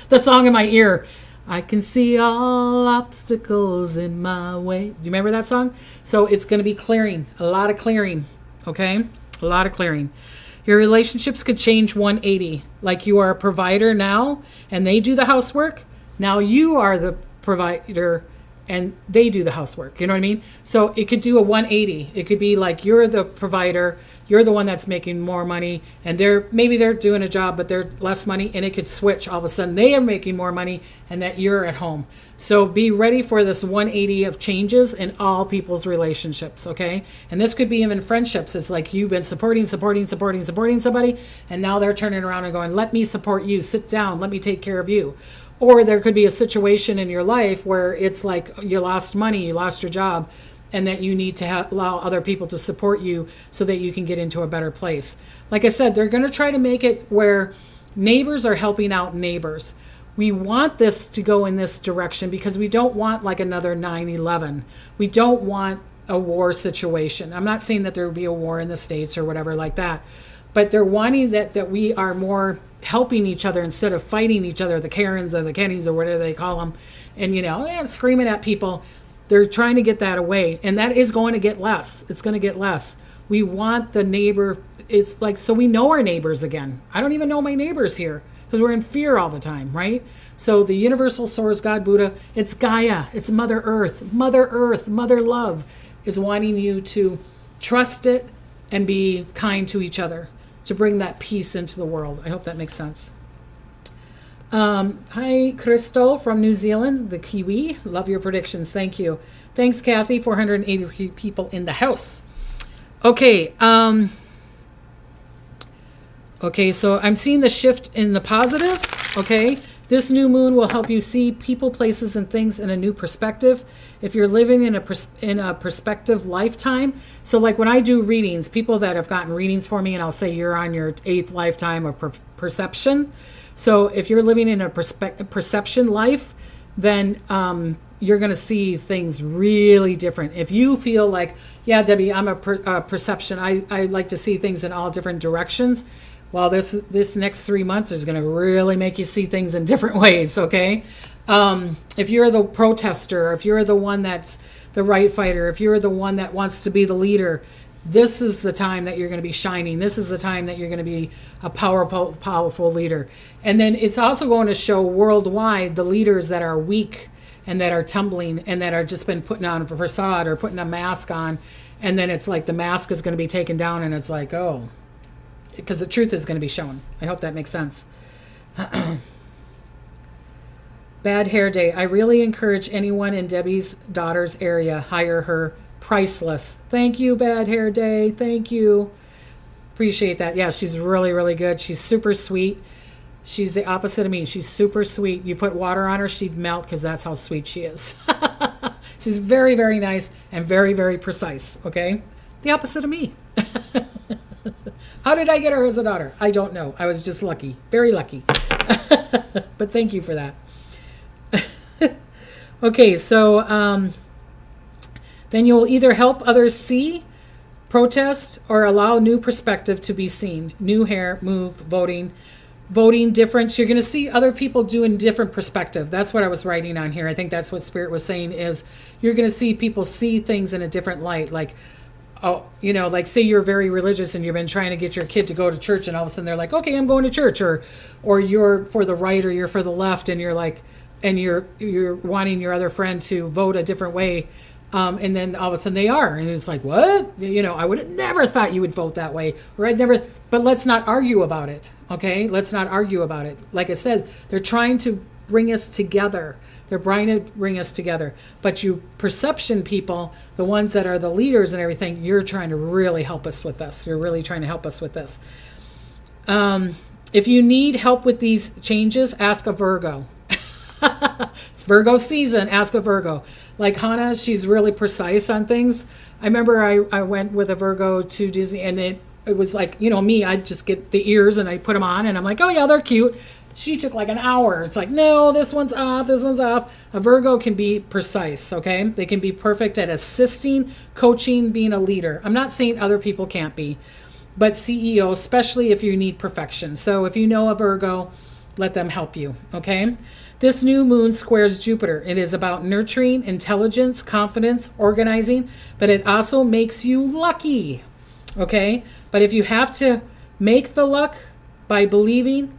The song in my ear. I can see all obstacles in my way. Do you remember that song? So it's going to be clearing. A lot of clearing. Okay? A lot of clearing. Your relationships could change 180. Like you are a provider now and they do the housework. Now you are the provider and they do the housework. You know what I mean? So it could do a 180. It could be like you're the provider, you're the one that's making more money, and maybe they're doing a job, but they're less money, and it could switch. All of a sudden they are making more money and that you're at home. So be ready for this 180 of changes in all people's relationships, okay? And this could be even friendships. It's like you've been supporting somebody, and now they're turning around and going, let me support you, sit down, let me take care of you. Or there could be a situation in your life where it's like you lost money, you lost your job, and that you need to allow other people to support you so that you can get into a better place. Like I said, they're going to try to make it where neighbors are helping out neighbors. We want this to go in this direction because we don't want like another 9/11. We don't want a war situation. I'm not saying that there will be a war in the States or whatever like that, but they're wanting that we are more helping each other instead of fighting each other, the Karens or the Kennys or whatever they call them, and screaming at people. They're trying to get that away, and that is going to get less. It's going to get less. We want the neighbor. It's like, so we know our neighbors again. I don't even know my neighbors here because we're in fear all the time, right? So the universal source, God, Buddha, it's Gaia, it's Mother Earth, Mother Love is wanting you to trust it and be kind to each other, to bring that peace into the world. I hope that makes sense. Hi, Crystal from New Zealand, the Kiwi. Love your predictions. Thank you. Thanks, Kathy. 480 people in the house. Okay. Okay, so I'm seeing the shift in the positive. Okay. This new moon will help you see people, places, and things in a new perspective. If you're living in a perspective lifetime, so like when I do readings, people that have gotten readings for me, and I'll say you're on your 8th lifetime of perception. So if you're living in a perception life, then you're going to see things really different. If you feel like, yeah, Debbie, I'm a perception. I like to see things in all different directions. Well, this next 3 months is going to really make you see things in different ways, okay? If you're the protester, if you're the one that's the right fighter, if you're the one that wants to be the leader, this is the time that you're going to be shining. This is the time that you're going to be a powerful leader. And then it's also going to show worldwide the leaders that are weak and that are tumbling and that are just been putting on a facade or putting a mask on. And then it's like the mask is going to be taken down and it's like, oh, because the truth is going to be shown. I hope that makes sense. Bad hair day. I really encourage anyone in Debbie's daughter's area, hire her. Priceless. Thank you, Bad Hair Day. Thank you. Appreciate that. Yeah, she's really, really good. She's super sweet. She's the opposite of me. She's super sweet. You put water on her, she'd melt because that's how sweet she is. She's very, very nice and very, very precise. Okay? The opposite of me. How did I get her as a daughter? I don't know. I was just lucky. Very lucky. But thank you for that. Okay, so then you'll either help others see, protest, or allow new perspective to be seen. New hair, move, voting difference. You're going to see other people doing different perspective. That's what I was writing on here. I think that's what Spirit was saying is you're going to see people see things in a different light. Like, oh, like say you're very religious and you've been trying to get your kid to go to church and all of a sudden they're like, okay, I'm going to church, or you're for the right or you're for the left and you're like, and you're wanting your other friend to vote a different way. And then all of a sudden they are. And it's like, what? I would have never thought you would vote that way. Or but let's not argue about it. Okay? Let's not argue about it. Like I said, they're trying to bring us together. They're trying to bring us together. But you perception people, the ones that are the leaders and everything, you're trying to really help us with this. You're really trying to help us with this. If you need help with these changes, ask a Virgo. It's Virgo season. Ask a Virgo. Like Hannah, she's really precise on things. I remember I went with a Virgo to Disney, and it was like, me, I'd just get the ears and I put them on and I'm like, oh yeah, they're cute. She took like an hour. It's like, no, this one's off, this one's off. A Virgo can be precise, okay? They can be perfect at assisting, coaching, being a leader. I'm not saying other people can't be, but CEO, especially if you need perfection. So if you know a Virgo, let them help you, okay? This new moon squares Jupiter. It is about nurturing, intelligence, confidence, organizing, but it also makes you lucky, okay? But if you have to make the luck by believing,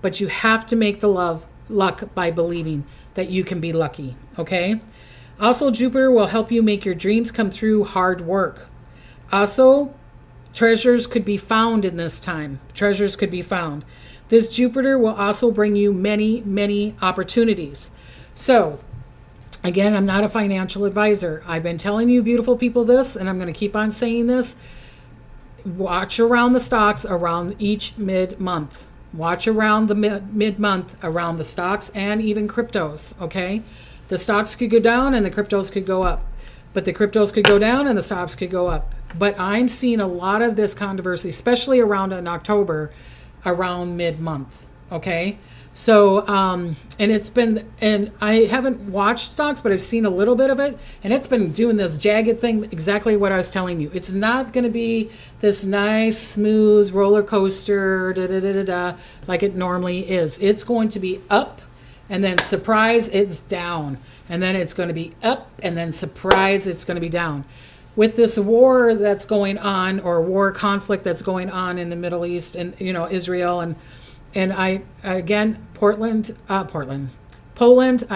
but you have to make the luck by believing that you can be lucky, okay? Also, Jupiter will help you make your dreams come through hard work. Also, treasures could be found in this time. Treasures could be found. This Jupiter will also bring you many, many opportunities. So, again, I'm not a financial advisor. I've been telling you beautiful people this, and I'm going to keep on saying this. Watch around the stocks around each mid-month. Watch around the mid-month around the stocks and even cryptos, okay? The stocks could go down and the cryptos could go up. But the cryptos could go down and the stocks could go up. But I'm seeing a lot of this controversy, especially around in October, around mid-month, okay? So, and I haven't watched stocks, but I've seen a little bit of it, and it's been doing this jagged thing, exactly what I was telling you. It's not going to be this nice, smooth roller coaster, like it normally is. It's going to be up, and then surprise, it's down. And then it's going to be up, and then surprise, it's going to be down. With this war that's going on, or war conflict that's going on in the Middle East, and, Israel, and I, again, Poland, I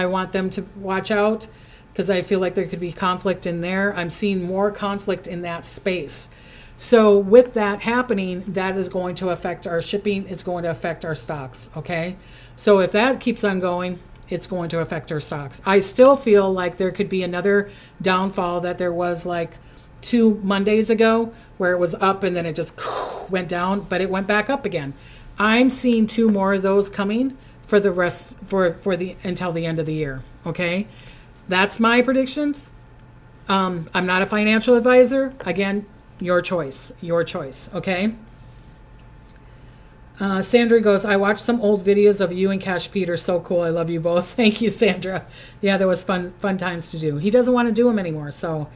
want them to watch out because I feel like there could be conflict in there. I'm seeing more conflict in that space. So with that happening, that is going to affect our shipping. It's going to affect our stocks, okay? So if that keeps on going, it's going to affect our stocks. I still feel like there could be another downfall that there was like 2 Mondays ago where it was up and then it just went down, but it went back up again. I'm seeing 2 more of those coming for the rest until the end of the year. Okay, that's my predictions. I'm not a financial advisor. Again, your choice. Okay. Sandra goes, I watched some old videos of you and Cash Peter. So cool. I love you both. Thank you, Sandra. Yeah, there was fun times to do. He doesn't want to do them anymore. So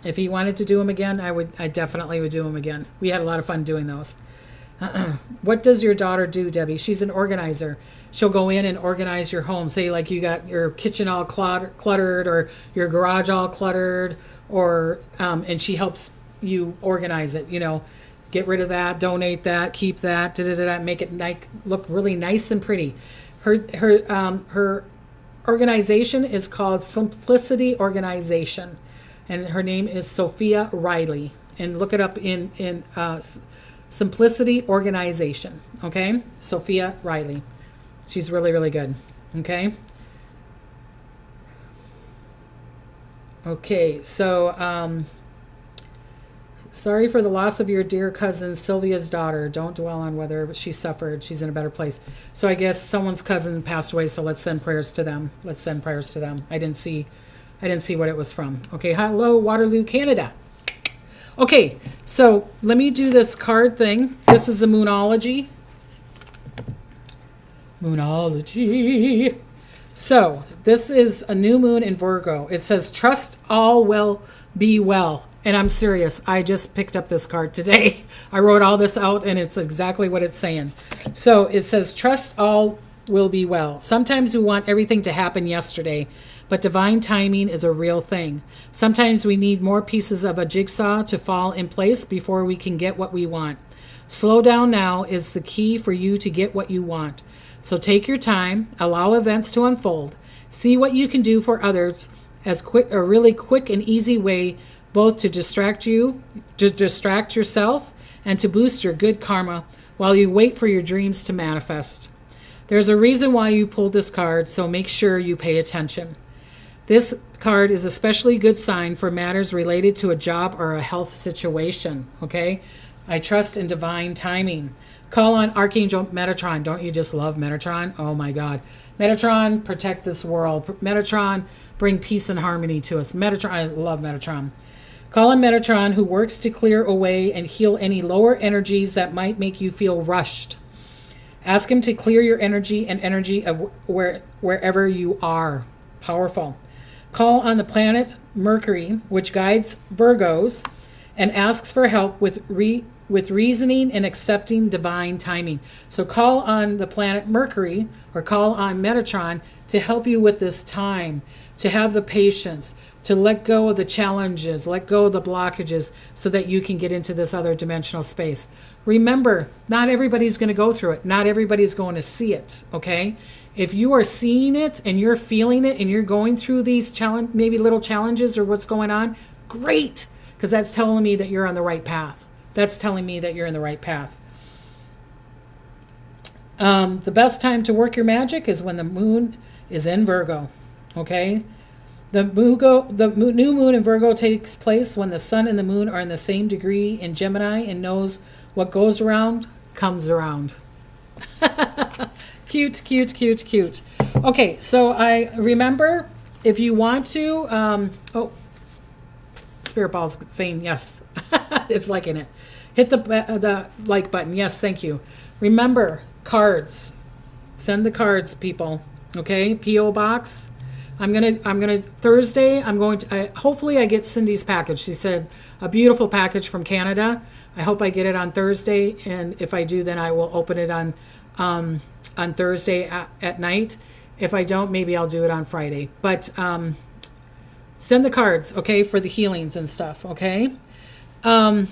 if he wanted to do them again, I definitely would do them again. We had a lot of fun doing those. What does your daughter do, Debbie? She's an organizer. She'll go in and organize your home. Say like you got your kitchen all cluttered or your garage all cluttered, or and she helps you organize it. Get rid of that, donate that, keep that, make it look really nice and pretty. Her organization is called Simplicity Organization, and her name is Sophia Riley. And look it up in Simplicity Organization, okay? Sophia Riley. She's really, really good, okay? Okay, so sorry for the loss of your dear cousin Sylvia's daughter. Don't dwell on whether she suffered. She's in a better place. So I guess someone's cousin passed away, so let's send prayers to them. I didn't see what it was from. Okay, hello, Waterloo, Canada. Okay, so let me do this card thing. This is the Moonology. So this is a new moon in Virgo. It says, trust all will be well. And I'm serious. I just picked up this card today. I wrote all this out, and it's exactly what it's saying. So it says, trust all will be well. Sometimes we want everything to happen yesterday, but divine timing is a real thing. Sometimes we need more pieces of a jigsaw to fall in place before we can get what we want. Slow down now is the key for you to get what you want. So take your time, allow events to unfold, see what you can do for others as a really quick and easy way, both to distract yourself and to boost your good karma while you wait for your dreams to manifest. There's a reason why you pulled this card, so make sure you pay attention. This card is especially good sign for matters related to a job or a health situation, okay? I trust in divine timing. Call on Archangel Metatron. Don't you just love Metatron? Oh my God. Metatron, protect this world. Metatron, bring peace and harmony to us. Metatron, I love Metatron. Call on Metatron, who works to clear away and heal any lower energies that might make you feel rushed. Ask him to clear your energy and energy of wherever you are. Powerful. Call on the planet Mercury, which guides Virgos, and asks for help with reasoning and accepting divine timing. So call on the planet Mercury or call on Metatron to help you with this time, to have the patience, to let go of the challenges, let go of the blockages so that you can get into this other dimensional space. Remember, not everybody's going to go through it. Not everybody's going to see it, okay? If you are seeing it and you're feeling it and you're going through these maybe little challenges or what's going on, great, because that's telling me that you're on the right path. That's telling me that you're in the right path. The best time to work your magic is when the moon is in Virgo. Okay? The new moon in Virgo takes place when the sun and the moon are in the same degree in Gemini and knows what goes around comes around. Cute, cute, cute, cute. Okay, so I remember if you want to, Spirit Ball's saying yes. It's liking it. Hit the like button. Yes, thank you. Remember, cards. Send the cards, people. Okay, P.O. Box. I'm gonna Thursday. Hopefully I get Cindy's package. She said a beautiful package from Canada. I hope I get it on Thursday, and if I do, then I will open it on Thursday at night. If I don't, maybe I'll do it on Friday. But send the cards, okay, for the healings and stuff. Okay. I'm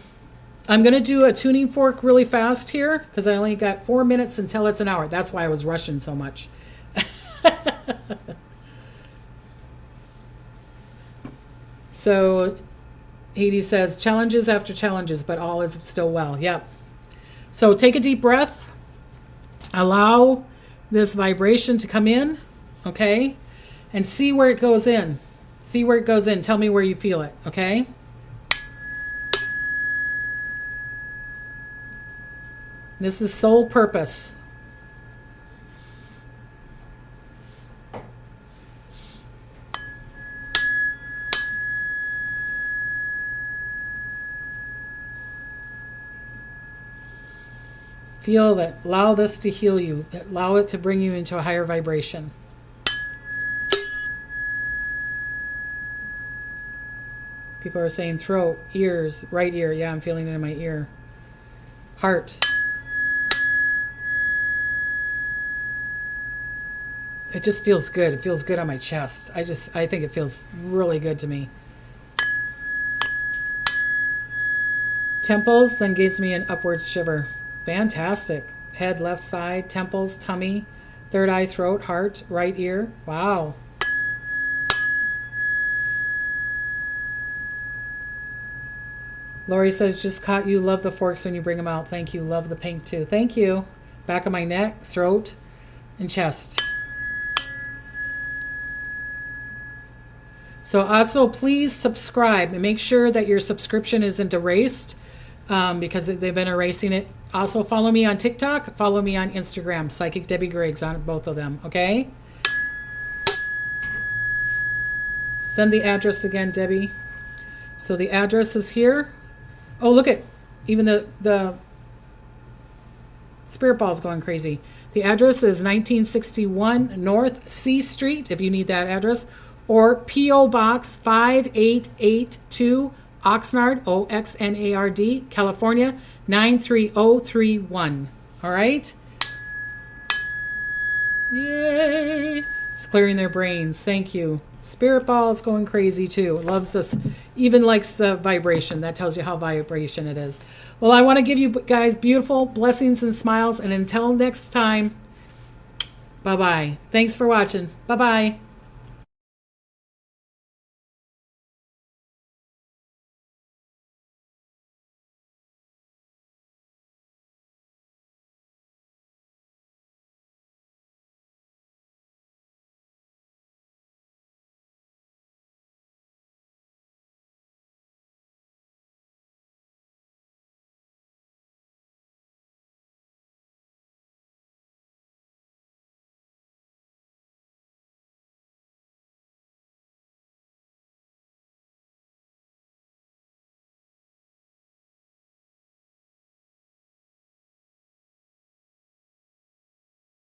gonna do a tuning fork really fast here because I only got 4 minutes until it's an hour. That's why I was rushing so much. So Edie says, challenges after challenges, but all is still well. Yep. So take a deep breath. Allow this vibration to come in, okay? And see where it goes in. See where it goes in. Tell me where you feel it, okay? This is soul purpose. Feel that. Allow this to heal you. Allow it to bring you into a higher vibration. People are saying throat, ears, right ear. Yeah, I'm feeling it in my ear. Heart. It just feels good. It feels good on my chest. I think it feels really good to me. Temples then gives me an upward shiver. Fantastic. Head, left side, temples, tummy, third eye, throat, heart, right ear. Wow. Lori says, just caught you. Love the forks when you bring them out. Thank you. Love the pink too. Thank you. Back of my neck, throat, and chest. So also please subscribe and make sure that your subscription isn't erased because they've been erasing it. Also follow me on TikTok, follow me on Instagram, Psychic Debbie Griggs on both of them, okay? Send the address again, Debbie. So the address is here. Oh, look at, even the Spirit Ball's going crazy. The address is 1961 North C Street, if you need that address, or P.O. Box 5882, Oxnard, Oxnard, California, 93031. All right? Yay! It's clearing their brains. Thank you. Spirit Ball is going crazy too. Loves this. Even likes the vibration. That tells you how vibration it is. Well, I want to give you guys beautiful blessings and smiles. And until next time, bye-bye. Thanks for watching. Bye-bye.